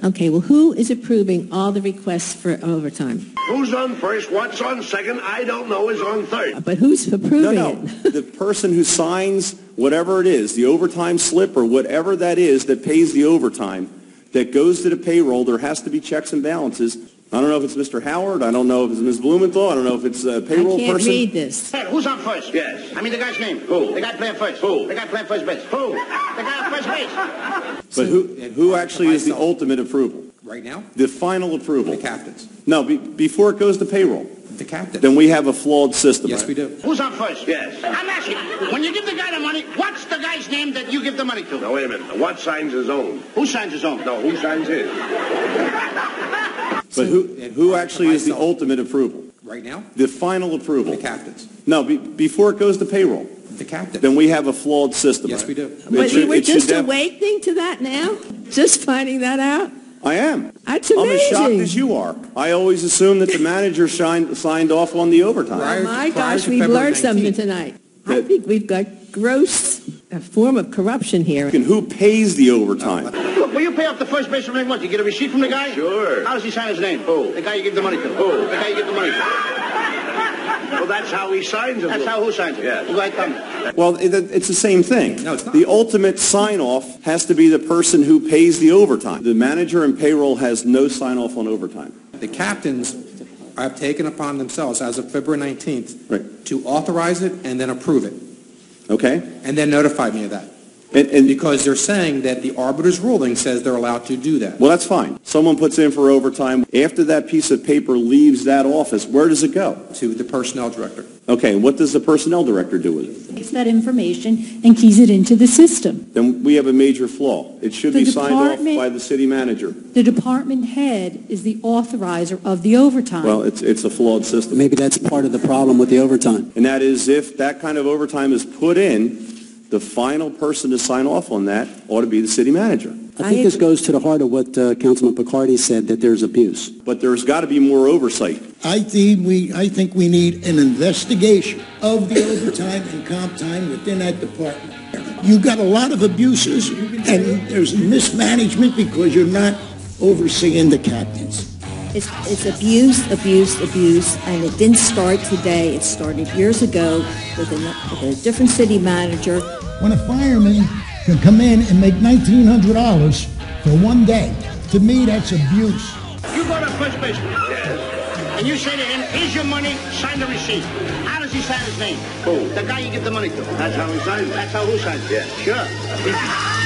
Okay, well, who is approving all the requests for overtime? Who's on first, what's on second, I don't know, is on third. But who's approving it? The person who signs whatever it is, the overtime slip or whatever that is that pays the overtime, that goes to the payroll, there has to be checks and balances. I don't know if it's Mr. Howard. I don't know if it's Ms. Blumenthal. I don't know if it's a payroll person. I can't read this. Hey, who's on first? Yes. I mean the guy's name. Who? The guy playing first. Who? The guy playing first base. Who? The guy on first base. But who actually is the ultimate approval? Right now? The final approval? The captains. No, before it goes to payroll. The captains. Then we have a flawed system. Yes, we do. Who's on first? Yes. I'm asking, when you give the guy the money, what's the guy's name that you give the money to? Now, wait a minute. What signs his own? Who signs his own? No, who signs his? But who actually is the ultimate approval? Right now? The final approval? The captains. No, before it goes to payroll. The captains. Then we have a flawed system. Yes, we do. We're just awakening to that now? Just finding that out? I am. That's amazing. I'm as shocked as you are. I always assumed that the manager signed off on the overtime. Oh my gosh, we've learned something tonight. I think we've got gross form of corruption here. And who pays the overtime? Look, will you pay off the first baseman what? You get a receipt from the guy? Sure. How does he sign his name? Who? The guy you give the money to. Who? The guy you give the money to. Well, that's how he signs it. That's how who signs it? Yes. Who tell me? Well, it's the same thing. No, it's not. The ultimate sign-off has to be the person who pays the overtime. The manager and payroll has no sign-off on overtime. The captains have taken upon themselves as of February 19th to authorize it and then approve it. Okay? And then notify me of that. And Because they're saying that the arbiter's ruling says they're allowed to do that. well, that's fine. Someone puts in for overtime. After that piece of paper leaves that office, where does it go? To the personnel director. Okay, and what does the personnel director do with it? Takes that information and keys it into the system. Then we have a major flaw. It should be signed off by the city manager. The department head is the authorizer of the overtime. Well, it's a flawed system. Maybe that's part of the problem with the overtime. And that is if that kind of overtime is put in, the final person to sign off on that ought to be the city manager. I think this goes to the heart of what Councilman Picardi said, that there's abuse. But there's got to be more oversight. I think we need an investigation of the overtime and comp time within that department. You've got a lot of abuses, and there's mismanagement because you're not overseeing the captains. It's abuse, and it didn't start today. It started years ago with a different city manager. When a fireman can come in and make $1,900 for one day, to me that's abuse. You go to first baseman. Yes. And you say to him, here's your money, sign the receipt. How does he sign his name? Who? The guy you give the money to. That's how he signs it. That's how who signs it? Yes. Sure.